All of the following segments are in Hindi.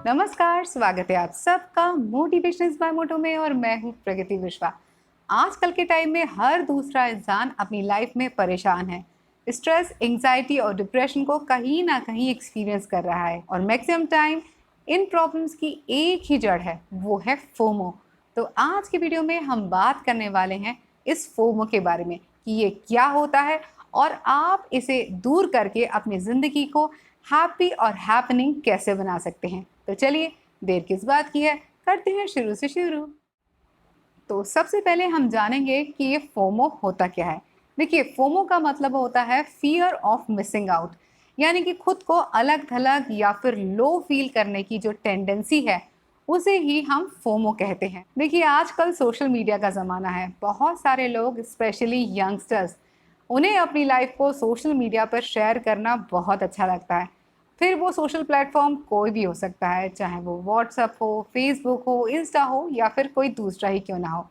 नमस्कार, स्वागत है आप सबका मोटिवेशनल बाय मोटो में और मैं हूँ प्रगति विश्वा। आजकल के टाइम में हर दूसरा इंसान अपनी लाइफ में परेशान है। स्ट्रेस, एंजाइटी और डिप्रेशन को कहीं ना कहीं एक्सपीरियंस कर रहा है और मैक्सिमम टाइम इन प्रॉब्लम्स की एक ही जड़ है, वो है फोमो। तो आज की वीडियो में हम बात करने वाले हैं इस फोमो के बारे में कि ये क्या होता है और आप इसे दूर करके अपनी ज़िंदगी को हैप्पी और हैपनिंग कैसे बना सकते हैं। तो चलिए, देर किस बात की है, करते हैं शुरू से शुरू। तो सबसे पहले हम जानेंगे कि ये फोमो होता क्या है। देखिए, फोमो का मतलब होता है फियर ऑफ मिसिंग आउट, यानी कि खुद को अलग थलग या फिर लो फील करने की जो टेंडेंसी है उसे ही हम फोमो कहते हैं। देखिए, आजकल सोशल मीडिया का ज़माना है। बहुत सारे लोग, स्पेशली यंगस्टर्स, उन्हें अपनी लाइफ को सोशल मीडिया पर शेयर करना बहुत अच्छा लगता है। फिर वो सोशल प्लेटफॉर्म कोई भी हो सकता है, चाहे वो व्हाट्सएप हो, फेसबुक हो, इंस्टा हो या फिर कोई दूसरा ही क्यों ना हो।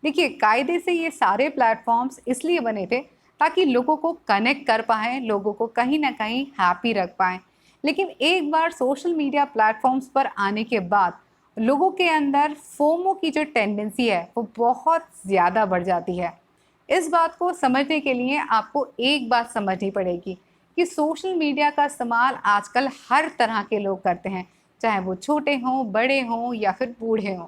देखिए, कायदे से ये सारे प्लेटफॉर्म्स इसलिए बने थे ताकि लोगों को कनेक्ट कर पाएँ, लोगों को कहीं ना कहीं हैप्पी रख पाएँ। लेकिन एक बार सोशल मीडिया प्लेटफॉर्म्स पर आने के बाद लोगों के अंदर फोमो की जो टेंडेंसी है वो बहुत ज़्यादा बढ़ जाती है। इस बात को समझने के लिए आपको एक बात समझनी पड़ेगी कि सोशल मीडिया का इस्तेमाल आजकल हर तरह के लोग करते हैं, चाहे वो छोटे हों, बड़े हों या फिर बूढ़े हों।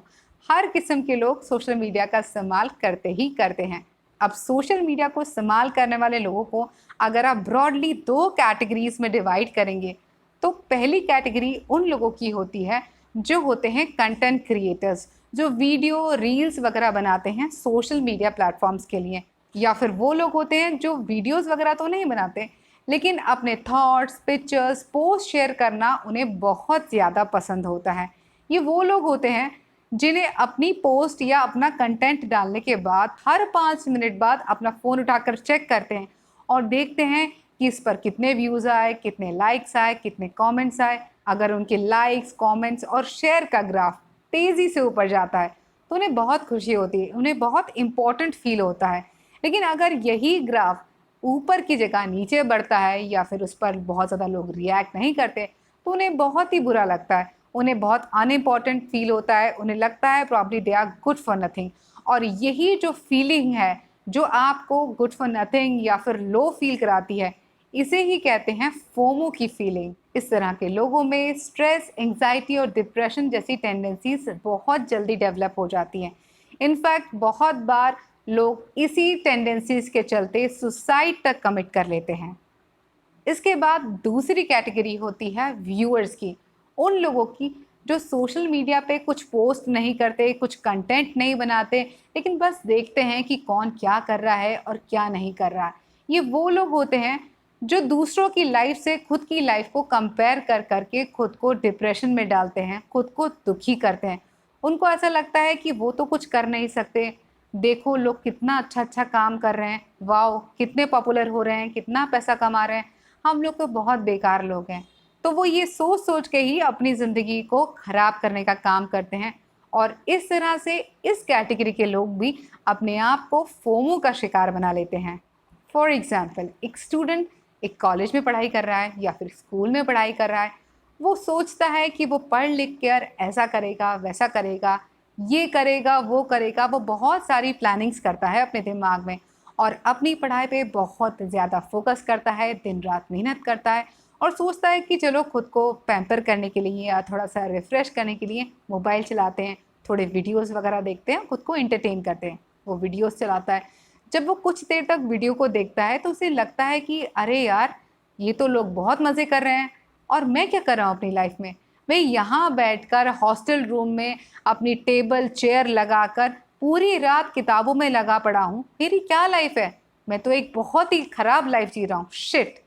हर किस्म के लोग सोशल मीडिया का इस्तेमाल करते ही करते हैं। अब सोशल मीडिया को इस्तेमाल करने वाले लोगों को अगर आप ब्रॉडली दो कैटेगरीज में डिवाइड करेंगे, तो पहली कैटेगरी उन लोगों की होती है जो होते हैं कंटेंट क्रिएटर्स, जो वीडियो रील्स वगैरह बनाते हैं सोशल मीडिया प्लेटफॉर्म्स के लिए। या फिर वो लोग होते हैं जो वीडियोस वगैरह तो नहीं बनाते, लेकिन अपने थॉट्स, पिक्चर्स, पोस्ट शेयर करना उन्हें बहुत ज़्यादा पसंद होता है। ये वो लोग होते हैं जिन्हें अपनी पोस्ट या अपना कंटेंट डालने के बाद हर 5 मिनट बाद अपना फ़ोन उठाकर चेक करते हैं और देखते हैं कि इस पर कितने व्यूज़ आए, कितने लाइक्स आए, कितने कमेंट्स आए। अगर उनके लाइक्स, कमेंट्स और शेयर का ग्राफ तेज़ी से ऊपर जाता है तो उन्हें बहुत खुशी होती है, उन्हें बहुत इम्पोर्टेंट फील होता है। लेकिन अगर यही ग्राफ ऊपर की जगह नीचे बढ़ता है या फिर उस पर बहुत ज़्यादा लोग रिएक्ट नहीं करते, तो उन्हें बहुत ही बुरा लगता है, उन्हें बहुत अनइम्पॉर्टेंट फील होता है, उन्हें लगता है probably they are good for nothing. और यही जो फीलिंग है जो आपको गुड फॉर नथिंग या फिर लो फील कराती है, इसे ही कहते हैं फोमो की फीलिंग। इस तरह के लोगों में स्ट्रेस, एंजाइटी और डिप्रेशन जैसी टेंडेंसीज बहुत जल्दी डेवलप हो जाती हैं। इनफैक्ट बहुत बार लोग इसी टेंडेंसीज के चलते सुसाइड तक कमिट कर लेते हैं। इसके बाद दूसरी कैटेगरी होती है व्यूअर्स की, उन लोगों की जो सोशल मीडिया पे कुछ पोस्ट नहीं करते, कुछ कंटेंट नहीं बनाते, लेकिन बस देखते हैं कि कौन क्या कर रहा है और क्या नहीं कर रहा है। ये वो लोग होते हैं जो दूसरों की लाइफ से खुद की लाइफ को कंपेयर कर करके खुद को डिप्रेशन में डालते हैं, खुद को दुखी करते हैं। उनको ऐसा लगता है कि वो तो कुछ कर नहीं सकते, देखो लोग कितना अच्छा अच्छा काम कर रहे हैं, वाओ कितने पॉपुलर हो रहे हैं, कितना पैसा कमा रहे हैं, हम लोग तो बहुत बेकार लोग हैं। तो वो ये सोच सोच के ही अपनी ज़िंदगी को ख़राब करने का काम करते हैं और इस तरह से इस कैटेगरी के लोग भी अपने आप को फोमो का शिकार बना लेते हैं। फॉर एग्ज़ाम्पल, एक स्टूडेंट एक कॉलेज में पढ़ाई कर रहा है या फिर स्कूल में पढ़ाई कर रहा है। वो सोचता है कि वो पढ़ लिख कर ऐसा करेगा, वैसा करेगा, ये करेगा, वो करेगा। वो बहुत सारी प्लानिंग्स करता है अपने दिमाग में और अपनी पढ़ाई पे बहुत ज़्यादा फोकस करता है, दिन रात मेहनत करता है और सोचता है कि चलो खुद को पैम्पर करने के लिए या थोड़ा सा रिफ़्रेश करने के लिए मोबाइल चलाते हैं, थोड़े वीडियोज़ वगैरह देखते हैं, खुद को एंटरटेन करते हैं। वो वीडियोज़ चलाता है। जब वो कुछ देर तक वीडियो को देखता है तो उसे लगता है कि अरे यार, ये तो लोग बहुत मज़े कर रहे हैं और मैं क्या कर रहा हूँ अपनी लाइफ में। मैं यहाँ बैठकर हॉस्टल रूम में अपनी टेबल चेयर लगाकर पूरी रात किताबों में लगा पड़ा हूँ, मेरी क्या लाइफ है, मैं तो एक बहुत ही ख़राब लाइफ जी रहा हूँ, शिट।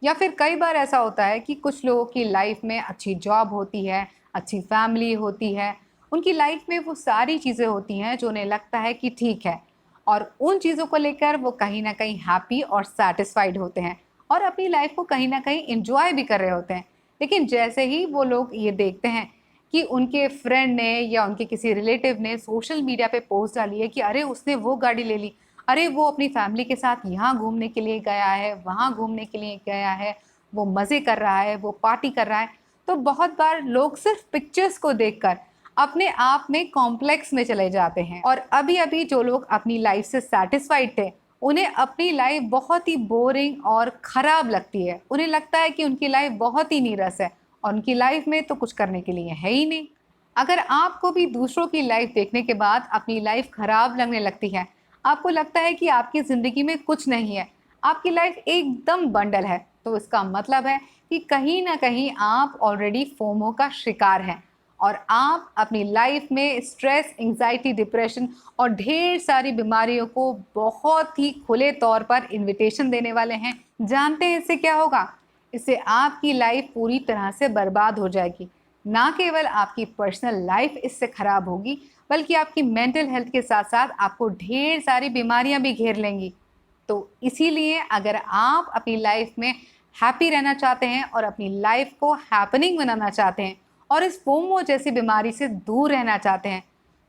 या फिर कई बार ऐसा होता है कि कुछ लोगों की लाइफ में अच्छी जॉब होती है, अच्छी फैमिली होती है, उनकी लाइफ में वो सारी चीज़ें होती हैं जो उन्हें लगता है कि ठीक है, और उन चीज़ों को लेकर वो कहीं ना कहीं हैप्पी और सेटिस्फाइड होते हैं और अपनी लाइफ को कहीं ना कहीं इंजॉय भी कर रहे होते हैं। लेकिन जैसे ही वो लोग ये देखते हैं कि उनके फ्रेंड ने या उनके किसी रिलेटिव ने सोशल मीडिया पे पोस्ट डाली है कि अरे उसने वो गाड़ी ले ली, अरे वो अपनी फैमिली के साथ यहाँ घूमने के लिए गया है, वहाँ घूमने के लिए गया है, वो मज़े कर रहा है, वो पार्टी कर रहा है, तो बहुत बार लोग सिर्फ पिक्चर्स को देखकर अपने आप में कॉम्प्लेक्स में चले जाते हैं, और अभी अभी जो लोग अपनी लाइफ से सेटिस्फाइड थे उन्हें अपनी लाइफ बहुत ही बोरिंग और ख़राब लगती है। उन्हें लगता है कि उनकी लाइफ बहुत ही नीरस है और उनकी लाइफ में तो कुछ करने के लिए है ही नहीं। अगर आपको भी दूसरों की लाइफ देखने के बाद अपनी लाइफ ख़राब लगने लगती है, आपको लगता है कि आपकी ज़िंदगी में कुछ नहीं है, आपकी लाइफ एकदम बंडल है, तो इसका मतलब है कि कहीं ना कहीं आप ऑलरेडी फोमो का शिकार हैं और आप अपनी लाइफ में स्ट्रेस, एंजाइटी, डिप्रेशन और ढेर सारी बीमारियों को बहुत ही खुले तौर पर इनविटेशन देने वाले हैं। जानते हैं इससे क्या होगा? इससे आपकी लाइफ पूरी तरह से बर्बाद हो जाएगी। ना केवल आपकी पर्सनल लाइफ इससे ख़राब होगी, बल्कि आपकी मेंटल हेल्थ के साथ साथ आपको ढेर सारी बीमारियां भी घेर लेंगी। तो इसीलिए अगर आप अपनी लाइफ में हैप्पी रहना चाहते हैं और अपनी लाइफ को हैपनिंग बनाना चाहते हैं और इस फोमो जैसी बीमारी से दूर रहना चाहते हैं,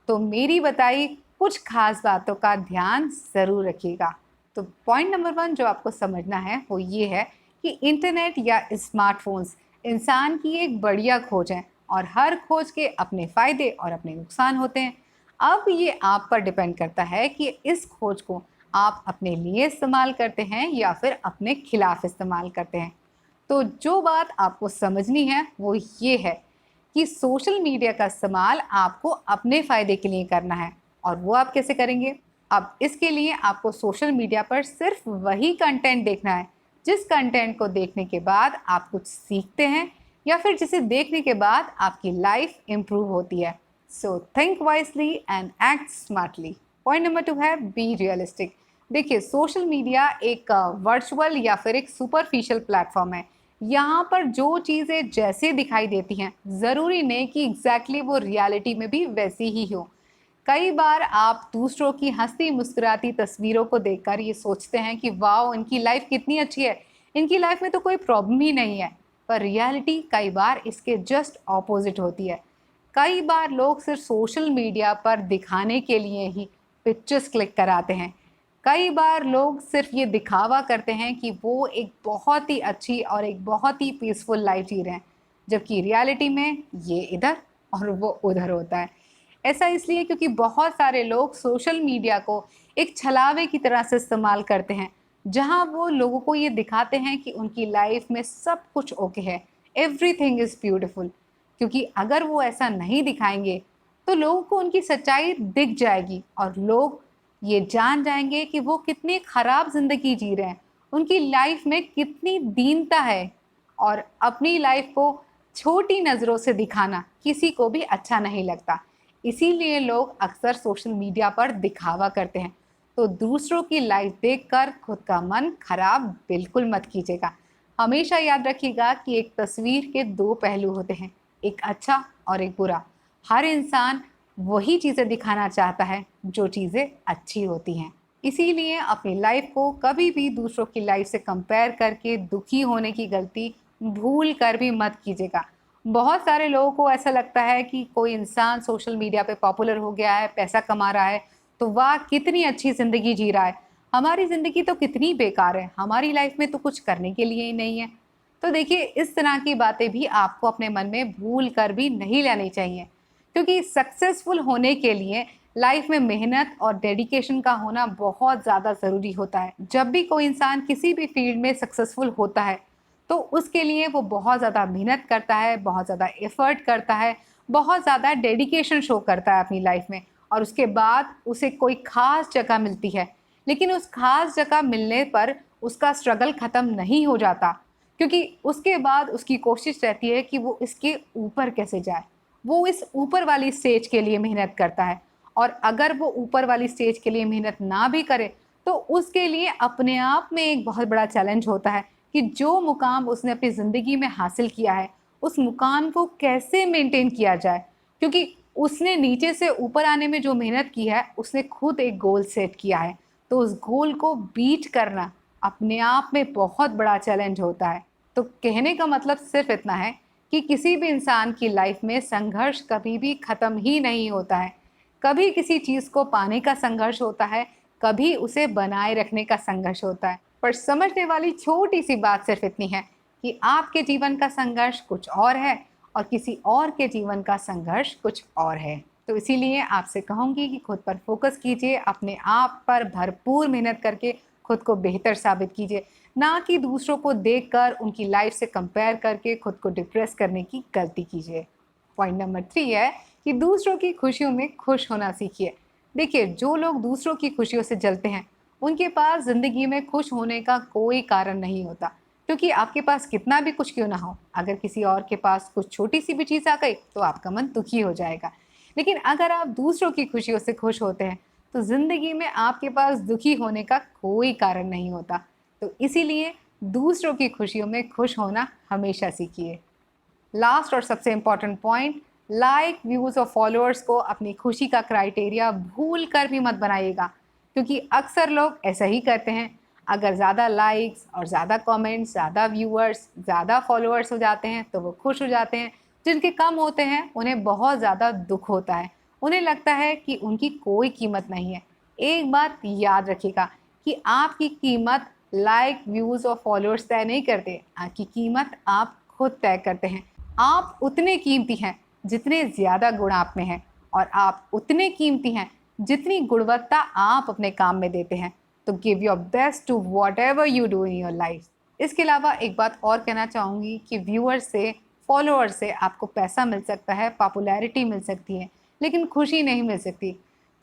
तो मेरी बताई कुछ खास बातों का ध्यान ज़रूर रखिएगा। तो पॉइंट नंबर 1 जो आपको समझना है वो ये है कि इंटरनेट या स्मार्टफोन्स इंसान की एक बढ़िया खोज है और हर खोज के अपने फ़ायदे और अपने नुकसान होते हैं। अब ये आप पर डिपेंड करता है कि इस खोज को आप अपने लिए इस्तेमाल करते हैं या फिर अपने खिलाफ इस्तेमाल करते हैं। तो जो बात आपको समझनी है वो ये है कि सोशल मीडिया का इस्तेमाल आपको अपने फ़ायदे के लिए करना है, और वो आप कैसे करेंगे? अब इसके लिए आपको सोशल मीडिया पर सिर्फ वही कंटेंट देखना है जिस कंटेंट को देखने के बाद आप कुछ सीखते हैं या फिर जिसे देखने के बाद आपकी लाइफ इम्प्रूव होती है। So think wisely and act smartly. Point number 2 है बी रियलिस्टिक। देखिए, सोशल मीडिया एक वर्चुअल या फिर एक सुपरफिशियल प्लेटफॉर्म है। यहाँ पर जो चीज़ें जैसे दिखाई देती हैं, ज़रूरी नहीं कि एग्जैक्टली वो रियलिटी में भी वैसी ही हो। कई बार आप दूसरों की हंसती मुस्कुराती तस्वीरों को देखकर ये सोचते हैं कि वाह, इनकी लाइफ कितनी अच्छी है, इनकी लाइफ में तो कोई प्रॉब्लम ही नहीं है। पर रियलिटी कई बार इसके जस्ट ऑपोजिट होती है। कई बार लोग सिर्फ सोशल मीडिया पर दिखाने के लिए ही पिक्चर्स क्लिक कराते हैं। कई बार लोग सिर्फ ये दिखावा करते हैं कि वो एक बहुत ही अच्छी और एक बहुत ही पीसफुल लाइफ जी रहे हैं, जबकि रियलिटी में ये इधर और वो उधर होता है। ऐसा इसलिए क्योंकि बहुत सारे लोग सोशल मीडिया को एक छलावे की तरह से इस्तेमाल करते हैं, जहां वो लोगों को ये दिखाते हैं कि उनकी लाइफ में सब कुछ ओके है, एवरीथिंग इज़ ब्यूटीफुल। क्योंकि अगर वो ऐसा नहीं दिखाएंगे तो लोगों को उनकी सच्चाई दिख जाएगी और लोग ये जान जाएंगे कि वो कितनी ख़राब ज़िंदगी जी रहे हैं, उनकी लाइफ में कितनी दीनता है। और अपनी लाइफ को छोटी नज़रों से दिखाना किसी को भी अच्छा नहीं लगता। इसीलिए लोग अक्सर सोशल मीडिया पर दिखावा करते हैं। तो दूसरों की लाइफ देखकर खुद का मन खराब बिल्कुल मत कीजिएगा। हमेशा याद रखिएगा कि एक तस्वीर के 2 पहलू होते हैं, एक अच्छा और एक बुरा। हर इंसान वही चीज़ें दिखाना चाहता है जो चीज़ें अच्छी होती हैं। इसीलिए अपनी लाइफ को कभी भी दूसरों की लाइफ से कंपेयर करके दुखी होने की गलती भूल कर भी मत कीजिएगा। बहुत सारे लोगों को ऐसा लगता है कि कोई इंसान सोशल मीडिया पे पॉपुलर हो गया है, पैसा कमा रहा है, तो वाह कितनी अच्छी ज़िंदगी जी रहा है, हमारी ज़िंदगी तो कितनी बेकार है, हमारी लाइफ में तो कुछ करने के लिए ही नहीं है। तो देखिए, इस तरह की बातें भी आपको अपने मन में भूल कर भी नहीं लेनी चाहिए, क्योंकि सक्सेसफुल होने के लिए लाइफ में मेहनत और डेडिकेशन का होना बहुत ज़्यादा ज़रूरी होता है। जब भी कोई इंसान किसी भी फील्ड में सक्सेसफुल होता है तो उसके लिए वो बहुत ज़्यादा मेहनत करता है, बहुत ज़्यादा एफर्ट करता है, बहुत ज़्यादा डेडिकेशन शो करता है अपनी लाइफ में, और उसके बाद उसे कोई ख़ास जगह मिलती है। लेकिन उस ख़ास जगह मिलने पर उसका स्ट्रगल ख़त्म नहीं हो जाता, क्योंकि उसके बाद उसकी कोशिश रहती है कि वो इसके ऊपर कैसे जाए। वो इस ऊपर वाली स्टेज के लिए मेहनत करता है, और अगर वो ऊपर वाली स्टेज के लिए मेहनत ना भी करे तो उसके लिए अपने आप में एक बहुत बड़ा चैलेंज होता है कि जो मुकाम उसने अपनी ज़िंदगी में हासिल किया है उस मुकाम को कैसे मेंटेन किया जाए। क्योंकि उसने नीचे से ऊपर आने में जो मेहनत की है, उसने खुद एक गोल सेट किया है, तो उस गोल को बीट करना अपने आप में बहुत बड़ा चैलेंज होता है। तो कहने का मतलब सिर्फ इतना है कि किसी भी इंसान की लाइफ में संघर्ष कभी भी ख़त्म ही नहीं होता है। कभी किसी चीज़ को पाने का संघर्ष होता है, कभी उसे बनाए रखने का संघर्ष होता है। पर समझने वाली छोटी सी बात सिर्फ इतनी है कि आपके जीवन का संघर्ष कुछ और है और किसी और के जीवन का संघर्ष कुछ और है। तो इसीलिए आपसे कहूँगी कि खुद पर फोकस कीजिए, अपने आप पर भरपूर मेहनत करके खुद को बेहतर साबित कीजिए, ना कि दूसरों को देखकर उनकी लाइफ से कंपेयर करके खुद को डिप्रेस करने की गलती कीजिए। पॉइंट नंबर 3 है कि दूसरों की खुशियों में खुश होना सीखिए। देखिए, जो लोग दूसरों की खुशियों से जलते हैं उनके पास ज़िंदगी में खुश होने का कोई कारण नहीं होता, क्योंकि आपके पास कितना भी कुछ क्यों ना हो, अगर किसी और के पास कुछ छोटी सी भी चीज़ आ गई तो आपका मन दुखी हो जाएगा। लेकिन अगर आप दूसरों की खुशियों से खुश होते हैं तो ज़िंदगी में आपके पास दुखी होने का कोई कारण नहीं होता। तो इसीलिए दूसरों की खुशियों में खुश होना हमेशा सीखिए। लास्ट और सबसे इम्पॉर्टेंट पॉइंट, लाइक, व्यूज़ और फॉलोअर्स को अपनी खुशी का क्राइटेरिया भूल कर भी मत बनाइएगा, क्योंकि अक्सर लोग ऐसा ही करते हैं। अगर ज़्यादा लाइक्स और ज़्यादा कमेंट्स, ज़्यादा व्यूअर्स, ज़्यादा फॉलोअर्स हो जाते हैं तो वो खुश हो जाते हैं। जिनके कम होते हैं उन्हें बहुत ज़्यादा दुख होता है, उन्हें लगता है कि उनकी कोई कीमत नहीं है। एक बात याद रखिएगा कि आपकी कीमत लाइक, व्यूज़ और फॉलोअर्स तय नहीं करते, आपकी कीमत आप खुद तय करते हैं। आप उतने कीमती हैं जितने ज़्यादा गुण आप में हैं, और आप उतने कीमती हैं जितनी गुणवत्ता आप अपने काम में देते हैं। तो give your best to whatever you do in your life. इसके अलावा एक बात और कहना चाहूँगी कि व्यूअर्स से, फॉलोअर्स से आपको पैसा मिल सकता है, पॉपुलैरिटी मिल सकती है, लेकिन खुशी नहीं मिल सकती।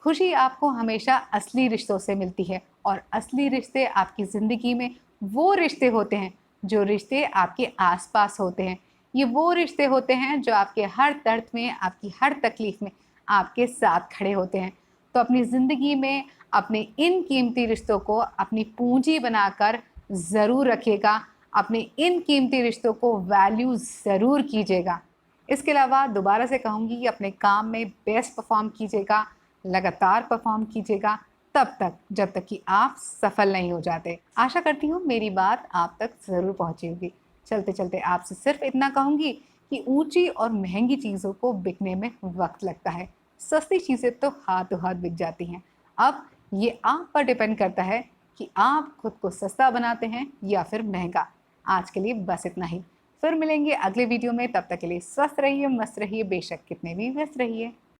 खुशी आपको हमेशा असली रिश्तों से मिलती है, और असली रिश्ते आपकी ज़िंदगी में वो रिश्ते होते हैं जो रिश्ते आपके आसपास होते हैं। ये वो रिश्ते होते हैं जो आपके हर दर्द में, आपकी हर तकलीफ़ में आपके साथ खड़े होते हैं। तो अपनी ज़िंदगी में अपने इन कीमती रिश्तों को अपनी पूंजी बनाकर ज़रूर रखिएगा। अपने इन कीमती रिश्तों को वैल्यू ज़रूर कीजिएगा। इसके अलावा दोबारा से कहूँगी कि अपने काम में बेस्ट परफॉर्म कीजिएगा, लगातार परफॉर्म कीजिएगा, तब तक जब तक कि आप सफल नहीं हो जाते। आशा करती हूँ मेरी बात आप तक ज़रूर पहुँची होगी। चलते चलते आपसे सिर्फ इतना कहूँगी कि ऊंची और महंगी चीज़ों को बिकने में वक्त लगता है, सस्ती चीज़ें तो हाथों हाथ बिक जाती हैं। अब ये आप पर डिपेंड करता है कि आप खुद को सस्ता बनाते हैं या फिर महंगा। आज के लिए बस इतना ही, फिर मिलेंगे अगले वीडियो में। तब तक के लिए स्वस्थ रहिए, मस्त रहिए, बेशक कितने भी व्यस्त रहिए।